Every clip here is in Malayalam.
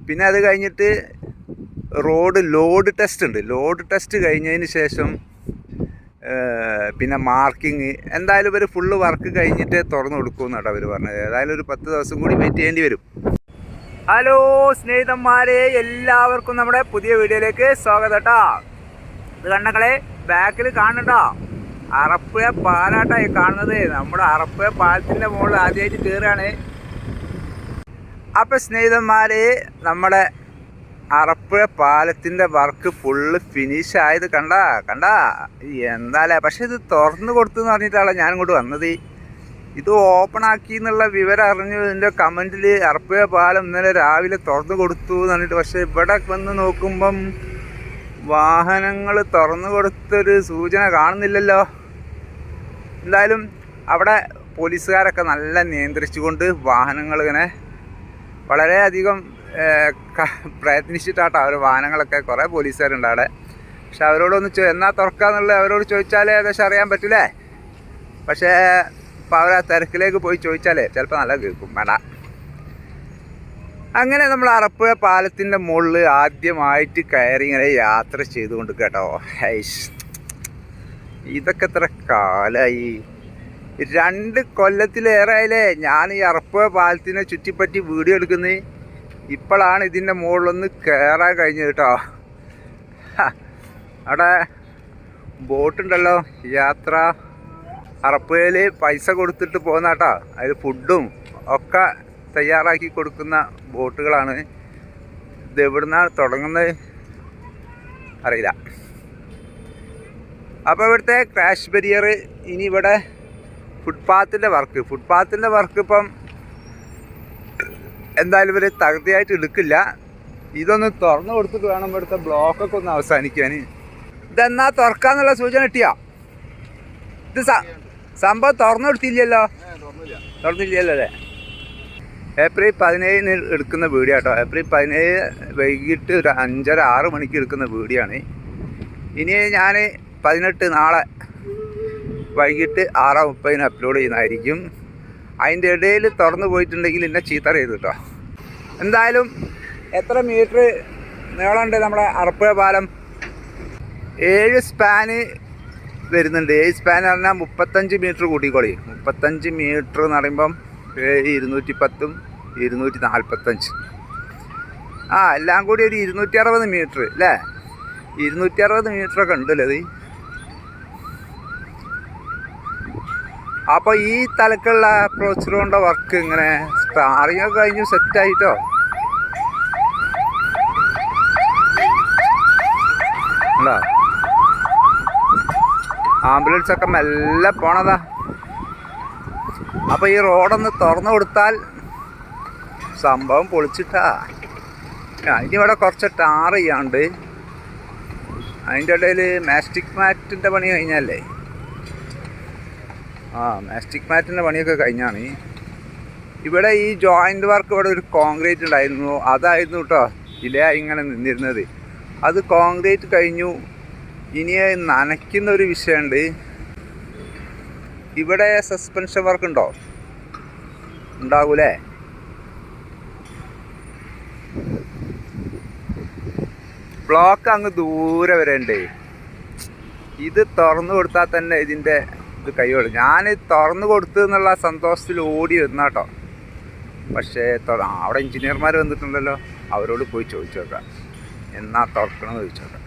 പിന്നെ അത് കഴിഞ്ഞിട്ട് ലോഡ് ടെസ്റ്റ് ഉണ്ട്. ലോഡ് ടെസ്റ്റ് കഴിഞ്ഞതിന് ശേഷം പിന്നെ മാർക്കിങ്. എന്തായാലും ഇവർ ഫുള്ള് വർക്ക് കഴിഞ്ഞിട്ട് തുറന്നു കൊടുക്കുമെന്നാണ് അവർ പറഞ്ഞത്. ഏതായാലും ഒരു 10 ദിവസം കൂടി വെയിറ്റ് ചെയ്യേണ്ടി വരും. ഹലോ സ്നേഹിതന്മാരെ, എല്ലാവർക്കും നമ്മുടെ പുതിയ വീഡിയോയിലേക്ക് സ്വാഗതം കേട്ടോ. ഇത് കണ്ടങ്ങളെ ബാക്കിൽ കാണണ്ടോ, അറപ്പുഴ പാലാട്ടായി കാണുന്നത്. നമ്മുടെ അറപ്പുഴ പാലത്തിൻ്റെ മുകളിൽ ആദ്യമായിട്ട് കയറുകയാണ്. അപ്പോൾ സ്നേഹിതന്മാരെ, നമ്മുടെ അറപ്പുഴ പാലത്തിൻ്റെ വർക്ക് ഫുള്ള് ഫിനിഷ് ആയത് കണ്ടാ എന്താല്ലേ. പക്ഷെ ഇത് തുറന്നു കൊടുത്തു എന്ന് പറഞ്ഞിട്ടാണ് ഞാൻ ഇങ്ങോട്ട് വന്നത്. ഇത് ഓപ്പൺ ആക്കി എന്നുള്ള വിവരം അറിഞ്ഞു. ഇതിൻ്റെ കമൻറ്റിൽ അറപ്പുഴ പാലം ഇന്നലെ രാവിലെ തുറന്നു കൊടുത്തു എന്ന് പറഞ്ഞിട്ട്. പക്ഷേ ഇവിടെ വന്ന് നോക്കുമ്പം വാഹനങ്ങൾ തുറന്നു കൊടുത്തൊരു സൂചന കാണുന്നില്ലല്ലോ. എന്തായാലും അവിടെ പോലീസുകാരൊക്കെ നല്ല നിയന്ത്രിച്ചുകൊണ്ട് വാഹനങ്ങൾ ഇങ്ങനെ വളരെയധികം പ്രയത്നിച്ചിട്ടാട്ടോ അവർ വാഹനങ്ങളൊക്കെ. കുറേ പോലീസുകാരുണ്ട് അവിടെ. പക്ഷെ അവരോടൊന്ന് എന്നാ തുറക്കാന്നുള്ളത് അവരോട് ചോദിച്ചാലേ ഏകദേശം അറിയാൻ പറ്റില്ലേ. പക്ഷേ ഇപ്പോൾ അവർ ആ തിരക്കിലേക്ക് പോയി ചോദിച്ചാലേ ചിലപ്പോൾ നല്ല കേൾക്കും വേണ്ട. അങ്ങനെ നമ്മൾ അറപ്പുഴ പാലത്തിൻ്റെ മുകളിൽ ആദ്യമായിട്ട് കയറി ഇങ്ങനെ യാത്ര ചെയ്തുകൊണ്ട് കേട്ടോ. ഇതൊക്കെ എത്ര കാലമായി, 2 കൊല്ലത്തിലേറെ ആയില്ലേ ഞാൻ ഈ അറപ്പുഴ പാലത്തിനെ ചുറ്റിപ്പറ്റി വീഡിയോ എടുക്കുന്നത്. ഇപ്പോഴാണ് ഇതിൻ്റെ മുകളിലൊന്ന് കയറാൻ കഴിഞ്ഞത് കേട്ടോ. അവിടെ ബോട്ടുണ്ടല്ലോ, യാത്ര അറപ്പുഴയിൽ പൈസ കൊടുത്തിട്ട് പോകുന്ന കേട്ടോ. അതിൽ ഫുഡും ഒക്കെ തയ്യാറാക്കി കൊടുക്കുന്ന ബോട്ടുകളാണ്. ഇത് എവിടുന്നാണ് തുടങ്ങുന്നത് അറിയില്ല. അപ്പോൾ ഇവിടുത്തെ ക്രാഷ് ബാരിയർ ഇനി ഇവിടെ ഫുട്പാത്തിൻ്റെ വർക്ക് ഇപ്പം എന്തായാലും ഇവർ തകൃതിയായിട്ട് എടുക്കില്ല. ഇതൊന്ന് തുറന്നു കൊടുത്തിട്ട് വേണം ഇവിടുത്തെ ബ്ലോക്കൊക്കെ ഒന്ന് അവസാനിക്കാൻ. ഇതെന്നാ തുറക്കാന്നുള്ള സൂചന കിട്ടിയോ? ഇത് സംഭവം തുറന്നു കൊടുത്തില്ലല്ലോ അല്ലേ. ഏപ്രിൽ 17 എടുക്കുന്ന വീഡിയോ കേട്ടോ. ഏപ്രിൽ 17 വൈകിട്ട് ഒരു 5:30-6 മണിക്ക് എടുക്കുന്ന വീഡിയോ ആണ്. ഇനി ഞാൻ 18 നാളെ വൈകിട്ട് 6:30 അപ്ലോഡ് ചെയ്യുന്നതായിരിക്കും. അതിൻ്റെ ഇടയിൽ തുറന്നു പോയിട്ടുണ്ടെങ്കിൽ എന്നെ ചീത്ത ചെയ്തു കേട്ടോ. എന്തായാലും എത്ര മീറ്റർ നീളമുണ്ട് നമ്മുടെ അറപ്പുഴ പാലം? 7 സ്പാന് വരുന്നുണ്ട്. 7 സ്പാൻ എന്ന് പറഞ്ഞാൽ 35 മീറ്റർ കൂട്ടിക്കോളി. 35 മീറ്റർ എന്ന് പറയുമ്പം 210 245 എല്ലാം കൂടി ഒരു 260 മീറ്റർ അല്ലേ. 260 മീറ്ററൊക്കെ ഉണ്ടല്ലോ അത്. അപ്പോൾ ഈ തലക്കുള്ള അപ്രോച്ച് റോഡിൻ്റെ വർക്ക് ഇങ്ങനെ സ്റ്റാറിങ്ങൊക്കെ കഴിഞ്ഞു സെറ്റായിട്ടോ. അല്ല ആംബുലൻസൊക്കെ മെല്ലെ പോണതാ. അപ്പോൾ ഈ റോഡൊന്ന് തുറന്നു കൊടുത്താൽ സംഭവം പൊളിച്ചിട്ടാ. ഇനി ഇവിടെ കുറച്ച് ടാർ ചെയ്യാണ്ട്. അതിൻ്റെ ഇടയിൽ മാസ്റ്റിക് മാറ്റിൻ്റെ പണി കഴിഞ്ഞല്ലേ. മാസ്റ്റിക് മാറ്റിൻ്റെ പണിയൊക്കെ കഴിഞ്ഞാണ്. ഇവിടെ ഈ ജോയിൻ്റ് വർക്ക് ഇവിടെ ഒരു കോൺക്രീറ്റ് ഉണ്ടായിരുന്നു. അതായിരുന്നു കേട്ടോ ഡിലേ ഇങ്ങനെ നിന്നിരുന്നത്. അത് കോൺക്രീറ്റ് കഴിഞ്ഞു. ഇനി നനയ്ക്കുന്ന ഒരു വിഷയമുണ്ട്. ഇവിടെ സസ്പെൻഷൻ വർക്ക് ഉണ്ടോ? ഉണ്ടാകൂലേ. ബ്ലോക്ക് അങ്ങ് ദൂരെ വരെ ഉണ്ട്. ഇത് തുറന്നു കൊടുത്താൽ തന്നെ ഇതിൻ്റെ ഇത് കൈയോട്. ഞാൻ തുറന്നു കൊടുത്തു എന്നുള്ള സന്തോഷത്തിൽ ഓടി വരുന്ന കേട്ടോ. പക്ഷേ അവിടെ എഞ്ചിനീയർമാർ വന്നിട്ടുണ്ടല്ലോ, അവരോട് പോയി ചോദിച്ചു നോക്കാം എന്നാ തുറക്കണമെന്ന് ചോദിച്ചു നോക്കാം.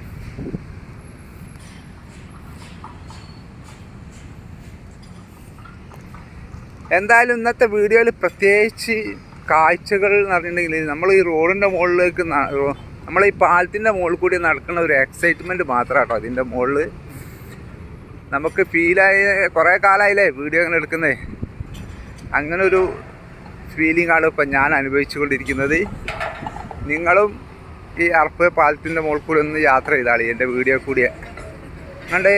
എന്തായാലും ഇന്നത്തെ വീഡിയോയിൽ പ്രത്യേകിച്ച് കാഴ്ചകൾ എന്ന് പറഞ്ഞിട്ടുണ്ടെങ്കിൽ നമ്മൾ ഈ റോഡിൻ്റെ മുകളിലേക്ക് നമ്മൾ ഈ പാലത്തിൻ്റെ മുകളിൽ കൂടി നടക്കുന്ന ഒരു എക്സൈറ്റ്മെൻറ്റ് മാത്രമാണ് കേട്ടോ. അതിൻ്റെ മുകളിൽ നമുക്ക് ഫീലായ കുറേ കാലമായില്ലേ വീഡിയോ അങ്ങനെ എടുക്കുന്നത്. അങ്ങനൊരു ഫീലിംഗ് ആണ് ഇപ്പം ഞാൻ അനുഭവിച്ചു കൊണ്ടിരിക്കുന്നത്. നിങ്ങളും ഈ അറപ്പുഴ പാലത്തിൻ്റെ മുകളിൽ കൂടി ഒന്ന് യാത്ര ചെയ്താളി എൻ്റെ വീഡിയോ കൂടിയ കണ്ടേ.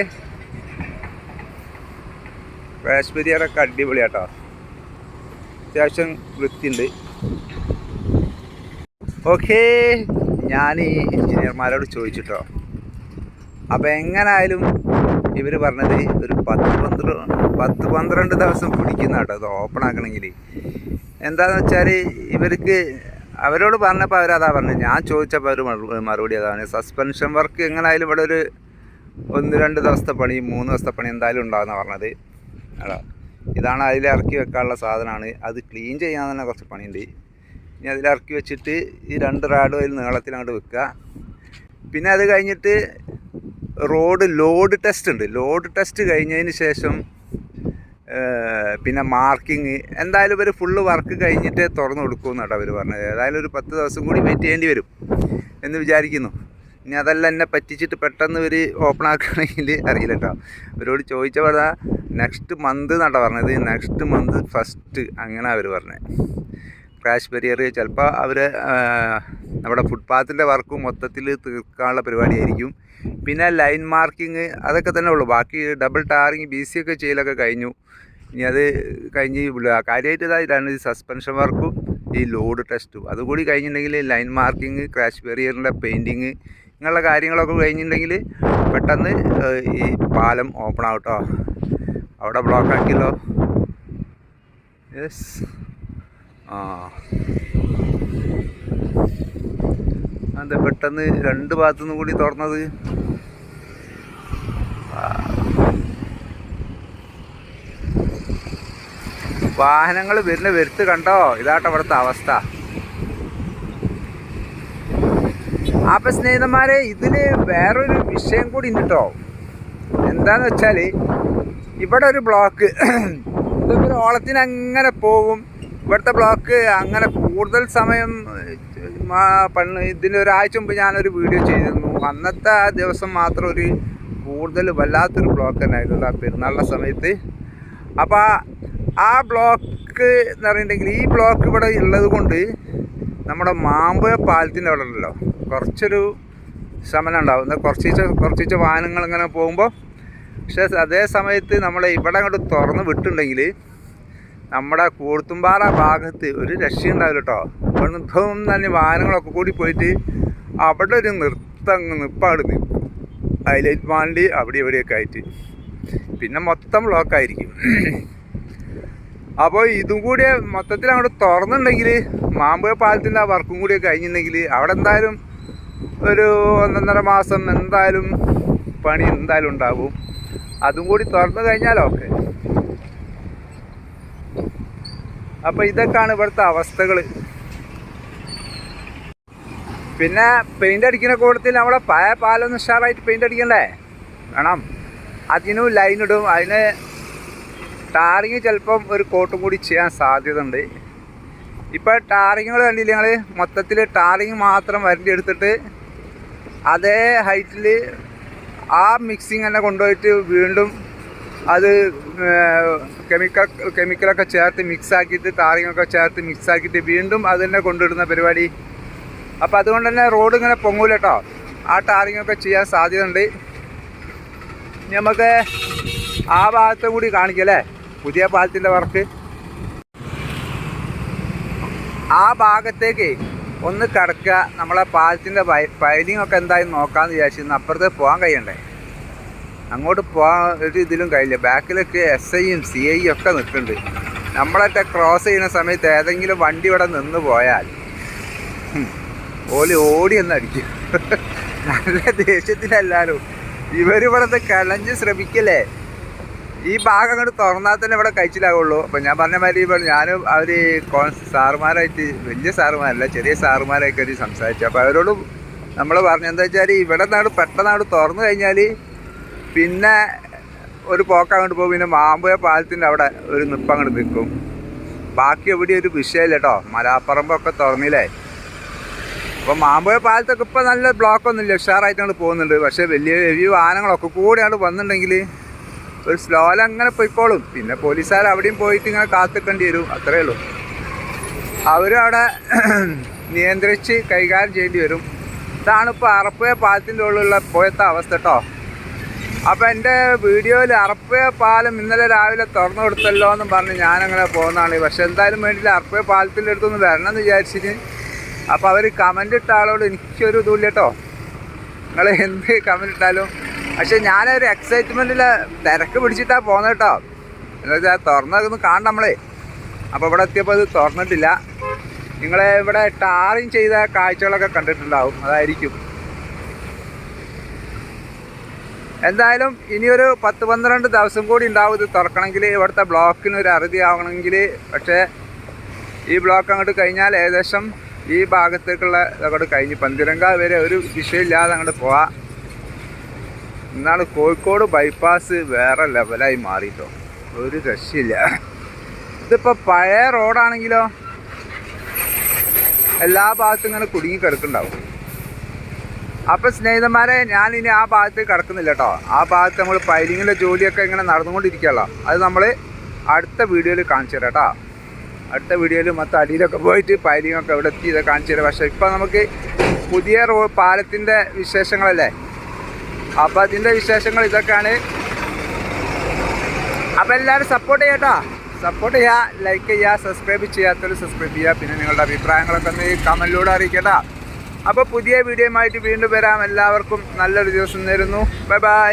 ക്രാഷ് ബാരിയറൊക്കെ അടിപൊളിയാട്ടോ, അത്യാവശ്യം വൃത്തിയുണ്ട്. ഓക്കേ, ഞാൻ ഈ എഞ്ചിനീയർമാരോട് ചോദിച്ചിട്ടോ. അപ്പോൾ എങ്ങനായാലും ഇവർ പറഞ്ഞത് ഒരു 10-12 ദിവസം പിടിക്കുന്ന കേട്ടോ ഇത് ഓപ്പൺ ആക്കണമെങ്കിൽ. എന്താണെന്ന് വെച്ചാൽ ഇവർക്ക് അവരോട് പറഞ്ഞപ്പോൾ അവരതാ പറഞ്ഞു. ഞാൻ ചോദിച്ചപ്പോൾ അവർ മറുപടി അതാണ്. സസ്പെൻഷൻ വർക്ക് എങ്ങനെയായാലും ഇവിടെ ഒരു 1-2 ദിവസത്തെ പണി 3 ദിവസത്തെ പണി എന്തായാലും ഉണ്ടാകുമെന്നാണ് പറഞ്ഞത്. അതാ ഇതാണ് അതിലിറക്കി വെക്കാനുള്ള സാധനമാണ്. അത് ക്ലീൻ ചെയ്യാൻ തന്നെ കുറച്ച് പണിയുണ്ട്. ഇനി അതിലിറക്കി വെച്ചിട്ട് ഈ 2 റാഡും അതിൽ നീളത്തിൽ അങ്ങോട്ട് വെക്കുക. പിന്നെ അത് കഴിഞ്ഞിട്ട് ലോഡ് ടെസ്റ്റ് ഉണ്ട്. ലോഡ് ടെസ്റ്റ് കഴിഞ്ഞതിന് ശേഷം പിന്നെ മാർക്കിങ് എന്തായാലും ഇവർ ഫുള്ള് വർക്ക് കഴിഞ്ഞിട്ട് തുറന്നു കൊടുക്കുമെന്നാണ് അവർ പറഞ്ഞത്. ഏതായാലും ഒരു 10 ദിവസം കൂടി വെയിറ്റ് ചെയ്യേണ്ടി വരും എന്ന് വിചാരിക്കുന്നു. ഇനി അതെല്ലാം എന്നെ പറ്റിച്ചിട്ട് പെട്ടെന്ന് ഇവർ ഓപ്പൺ ആക്കുകയാണെങ്കിൽ അറിയില്ല കേട്ടോ. ഇവരോട് ചോദിച്ചപ്പോൾ നെക്സ്റ്റ് മന്ത് എന്നാണ് പറഞ്ഞത്. നെക്സ്റ്റ് മന്ത് ഫസ്റ്റ് അങ്ങനെ അവർ പറഞ്ഞത്. ക്രാഷ് ബാരിയർ ചിലപ്പോൾ അവർ നമ്മുടെ ഫുട്പാത്തിൻ്റെ വർക്കും മൊത്തത്തിൽ തീർക്കാനുള്ള പരിപാടിയായിരിക്കും. പിന്നെ ലൈൻ മാർക്കിങ് അതൊക്കെ തന്നെ ഉള്ളൂ. ബാക്കി ഡബിൾ ടാറിങ് BC ഒക്കെ ചെയ്യലൊക്കെ കഴിഞ്ഞു. ഇനി അത് കഴിഞ്ഞ് കാര്യമായിട്ട് ഇതാണ് സസ്പെൻഷൻ വർക്കും ഈ ലോഡ് ടെസ്റ്റും അതുകൂടി കഴിഞ്ഞിട്ടുണ്ടെങ്കിൽ ലൈൻ മാർക്കിങ്, ക്രാഷ് ബാരിയറിൻ്റെ പെയിൻറ്റിങ് ഇങ്ങനെയുള്ള കാര്യങ്ങളൊക്കെ കഴിഞ്ഞിട്ടുണ്ടെങ്കിൽ പെട്ടെന്ന് ഈ പാലം ഓപ്പൺ ആവട്ടോ. അവിടെ ബ്ലോക്ക് ആക്കിയല്ലോ. യെസ്, അതെ പെട്ടെന്ന് 2 ഭാഗത്തുനിന്നും കൂടി തുറന്നത്. വാഹനങ്ങൾ വരുന്ന വരുത്ത് കണ്ടോ? ഇതാട്ടോ ഇവിടുത്തെ അവസ്ഥ. അപ്പം സ്നേഹിതന്മാരെ, ഇതിൽ വേറൊരു വിഷയം കൂടി ഉണ്ട് കേട്ടോ. എന്താന്ന് വെച്ചാൽ ഇവിടെ ഒരു ബ്ലോക്ക് ഇതൊക്കെ ഒരു ഓളത്തിന് അങ്ങനെ പോകും. ഇവിടുത്തെ ബ്ലോക്ക് അങ്ങനെ കൂടുതൽ സമയം ഇതിന് ഒരാഴ്ച മുമ്പ് ഞാനൊരു വീഡിയോ ചെയ്തിരുന്നു. അന്നത്തെ ആ ദിവസം മാത്രം ഒരു കൂടുതൽ വല്ലാത്തൊരു ബ്ലോക്ക് തന്നെയായിരുന്നു ആ പെരുന്നാളിൻ്റെ സമയത്ത്. അപ്പോൾ ആ ബ്ലോക്ക് എന്ന് പറയുന്നുണ്ടെങ്കിൽ ഈ ബ്ലോക്ക് ഇവിടെ ഉള്ളത് കൊണ്ട് നമ്മുടെ മാമ്പുഴ പാലത്തിൻ്റെ അവിടെ ഉണ്ടല്ലോ കുറച്ചൊരു ശമനം ഉണ്ടാവും. കുറച്ച് വാഹനങ്ങൾ ഇങ്ങനെ പോകുമ്പോൾ. പക്ഷേ അതേ സമയത്ത് നമ്മളെ ഇവിടെ അങ്ങോട്ട് തുറന്ന് വിട്ടുണ്ടെങ്കിൽ നമ്മുടെ കൂർത്തുംപാറ ഭാഗത്ത് ഒരു രക്ഷയുണ്ടാവില്ല കേട്ടോ. അവിടെ ഇപ്പം തന്നെ വാഹനങ്ങളൊക്കെ കൂടി പോയിട്ട് അവിടെ ഒരു നിപ്പാട് നിൽക്കും. ഹൈലൈറ്റ് മാണ്ടി അവിടെ ഇവിടെയൊക്കെ ആയിട്ട് പിന്നെ മൊത്തം ബ്ലോക്കായിരിക്കും. അപ്പോൾ ഇതും കൂടി മൊത്തത്തിൽ അങ്ങോട്ട് തുറന്നുണ്ടെങ്കിൽ മാമ്പുഴ പാലത്തിൻ്റെ ആ വർക്കും കൂടി കഴിഞ്ഞിട്ടുണ്ടെങ്കിൽ അവിടെ എന്തായാലും ഒരു 1.5 മാസം എന്തായാലും പണി എന്തായാലും ഉണ്ടാകും. അതും കൂടി തുറന്നു കഴിഞ്ഞാലോ ഓക്കെ. അപ്പോൾ ഇതൊക്കെയാണ് ഇവിടുത്തെ അവസ്ഥകൾ. പിന്നെ പെയിൻ്റ് അടിക്കുന്ന കൂട്ടത്തിൽ നമ്മളെ പഴയ പാലൊന്ന് ഉഷാറായിട്ട് പെയിൻ്റ് അടിക്കണ്ടേ വേണം. അതിനും ലൈനിടും. അതിന് ടാറിങ് ചിലപ്പം ഒരു കോട്ടും കൂടി ചെയ്യാൻ സാധ്യത ഉണ്ട്. ഇപ്പോൾ ടാറിങ്ങുകൾ കണ്ടില്ല ഞങ്ങൾ, മൊത്തത്തിൽ ടാറിങ് മാത്രം വരണ്ടി എടുത്തിട്ട് അതേ ഹൈറ്റിൽ ആ മിക്സിങ് തന്നെ കൊണ്ടുപോയിട്ട് വീണ്ടും അത് കെമിക്കലൊക്കെ ചേർത്ത് മിക്സാക്കിയിട്ട് ടാറിങ്ങൊക്കെ ചേർത്ത് മിക്സാക്കിയിട്ട് വീണ്ടും അത് തന്നെ കൊണ്ടിടുന്ന പരിപാടി. അപ്പോൾ അതുകൊണ്ട് തന്നെ റോഡ് ഇങ്ങനെ പൊങ്ങൂല കേട്ടോ. ആ ടാറിങ്ങൊക്കെ ചെയ്യാൻ സാധ്യത ഉണ്ട്. നമുക്ക് ആ ഭാഗത്തെ കൂടി കാണിക്കല്ലേ പുതിയ പാലത്തിൻ്റെ വർക്ക്. ആ ഭാഗത്തേക്ക് ഒന്ന് കിടക്കുക. നമ്മളെ പാലത്തിൻ്റെ പൈലിംഗ് ഒക്കെ എന്തായാലും നോക്കാമെന്ന് വിചാരിച്ചിരുന്നു. അപ്പുറത്ത് പോകാൻ കഴിയണ്ടേ, അങ്ങോട്ട് പോകാൻ ഒരു ഇതിലും കഴിയില്ല. ബാക്കിലൊക്കെ SIയും CIയും ഒക്കെ നിൽക്കുന്നുണ്ട്. നമ്മളൊക്കെ ക്രോസ് ചെയ്യുന്ന സമയത്ത് ഏതെങ്കിലും വണ്ടി ഇവിടെ നിന്ന് പോയാൽ ഓടി എന്നടിക്കും. നല്ല ദേഷ്യത്തിലെല്ലാവരും ഇവരിവിടത്തെ കിളഞ്ഞ് ശ്രമിക്കല്ലേ. ഈ ഭാഗം അങ്ങോട്ട് തുറന്നാൽ തന്നെ ഇവിടെ കഴിച്ചിലാകുള്ളൂ. അപ്പം ഞാൻ പറഞ്ഞ മാതിരി ഞാനും അവർ സാറുമാരായിട്ട്, വലിയ സാറുമാരല്ല ചെറിയ സാറുമാരായിട്ട് ഒരു സംസാരിച്ചു. അപ്പോൾ അവരോട് നമ്മൾ പറഞ്ഞെന്താ വെച്ചാൽ ഇവിടെ പെട്ടെന്ന് തുറന്നു കഴിഞ്ഞാൽ പിന്നെ ഒരു പോക്ക് അങ്ങോട്ട് പോകും. പിന്നെ മാമ്പുഴ പാലത്തിൻ്റെ അവിടെ ഒരു നിപ്പം അങ്ങോട്ട് നിൽക്കും. ബാക്കി എവിടെ ഒരു വിഷയമില്ല കേട്ടോ. മലാപ്പറമ്പൊക്കെ തുറന്നില്ലേ. അപ്പോൾ മാമ്പുഴ പാലത്തൊക്കെ ഇപ്പോൾ നല്ല ബ്ലോക്കൊന്നുമില്ല, ഉഷാറായിട്ട് അങ്ങോട്ട് പോകുന്നുണ്ട്. പക്ഷേ വലിയ ഹെവി വാഹനങ്ങളൊക്കെ കൂടി അങ്ങോട്ട് വന്നിട്ടുണ്ടെങ്കിൽ ഒരു സ്ലോയിൽ അങ്ങനെ പോയിക്കോളും. പിന്നെ പോലീസുകാർ അവിടെയും പോയിട്ട് ഇങ്ങനെ കാത്തിക്കേണ്ടി വരും, അത്രയേ ഉള്ളൂ. അവരും അവിടെ നിയന്ത്രിച്ച് കൈകാര്യം ചെയ്യേണ്ടി വരും. ഇതാണിപ്പോൾ അറപ്പുഴ പാലത്തിൻ്റെ ഉള്ളിലുള്ള പോയത്തെ അവസ്ഥ കേട്ടോ. അപ്പോൾ എൻ്റെ വീഡിയോയിൽ അറപ്പുഴ പാലം ഇന്നലെ രാവിലെ തുറന്നു കൊടുത്തല്ലോ എന്നും പറഞ്ഞ് ഞാനങ്ങനെ പോകുന്നതാണ്. പക്ഷെ എന്തായാലും വേണ്ടിയില്ല, അറപ്പുഴ പാലത്തിൻ്റെ അടുത്തൊന്ന് വരണം എന്ന് വിചാരിച്ചിട്ട്. അപ്പോൾ അവർ കമൻ്റ് ഇട്ട ആളോട് എനിക്കൊരു ഇതുമില്ല കേട്ടോ, നിങ്ങൾ എന്ത് കമൻ്റ് ഇട്ടാലും. പക്ഷെ ഞാനൊരു എക്സൈറ്റ്മെൻറ്റിൽ തിരക്ക് പിടിച്ചിട്ടാണ് പോകുന്നത് കേട്ടോ. എന്താ വെച്ചാൽ തുറന്നതൊന്ന് കാണണം നമ്മളെ. അപ്പോൾ ഇവിടെ എത്തിയപ്പോൾ അത് തുറന്നിട്ടില്ല. നിങ്ങൾ ഇവിടെ ടാറിങ് ചെയ്ത കാഴ്ചകളൊക്കെ കണ്ടിട്ടുണ്ടാവും, അതായിരിക്കും. എന്തായാലും ഇനിയൊരു 10-12 ദിവസം കൂടി ഉണ്ടാവും ഇത് തുറക്കണമെങ്കിൽ, ഇവിടുത്തെ ബ്ലോക്കിന് ഒരു അറുതി ആവണമെങ്കിൽ. പക്ഷേ ഈ ബ്ലോക്ക് അങ്ങോട്ട് കഴിഞ്ഞാൽ ഏകദേശം ഈ ഭാഗത്തേക്കുള്ള ഇതങ്ങോട്ട് കഴിഞ്ഞ് പന്തിരങ്കാവ് വരെ ഒരു വിഷയമില്ലാതെ അങ്ങോട്ട് പോവാം. എന്നാണ് കോഴിക്കോട് ബൈപ്പാസ് വേറെ ലെവലായി മാറിയിട്ടോ, ഒരു രക്ഷയില്ല. ഇതിപ്പോൾ പഴയ റോഡാണെങ്കിലോ എല്ലാ ഭാഗത്തും ഇങ്ങനെ കുടുങ്ങി കിടക്കുന്നുണ്ടാവും. അപ്പം സ്നേഹിതന്മാരെ, ഞാനിനി ആ ഭാഗത്ത് കിടക്കുന്നില്ല കേട്ടോ. ആ ഭാഗത്ത് നമ്മൾ പൈലിങ്ങിൻ്റെ ജോലിയൊക്കെ ഇങ്ങനെ നടന്നുകൊണ്ടിരിക്കുകയല്ലോ. അത് നമ്മൾ അടുത്ത വീഡിയോയിൽ കാണിച്ചു തരാം കേട്ടോ. അടുത്ത വീഡിയോയിൽ മൊത്തം അടിയിലൊക്കെ പോയിട്ട് പൈലിങ്ങൊക്കെ ഇവിടെ എത്തി ഇതൊക്കെ കാണിച്ചു തരാം. പക്ഷേ ഇപ്പം നമുക്ക് പുതിയ പാലത്തിൻ്റെ വിശേഷങ്ങളല്ലേ, അപ്പോൾ അതിൻ്റെ വിശേഷങ്ങൾ ഇതൊക്കെയാണ്. അപ്പോൾ എല്ലാവരും സപ്പോർട്ട് ചെയ്യാം കേട്ടോ. സപ്പോർട്ട് ചെയ്യുക, ലൈക്ക് ചെയ്യുക, സബ്സ്ക്രൈബ് ചെയ്യാത്തവർ സബ്സ്ക്രൈബ് ചെയ്യുക. പിന്നെ നിങ്ങളുടെ അഭിപ്രായങ്ങളൊക്കെ ഒന്ന് കമൻറ്റിലൂടെ അറിയിക്കട്ടോ. അപ്പോൾ പുതിയ വീഡിയോയുമായിട്ട് വീണ്ടും വരാം. എല്ലാവർക്കും നല്ലൊരു ദിവസം നേരുന്നു. Bye bye.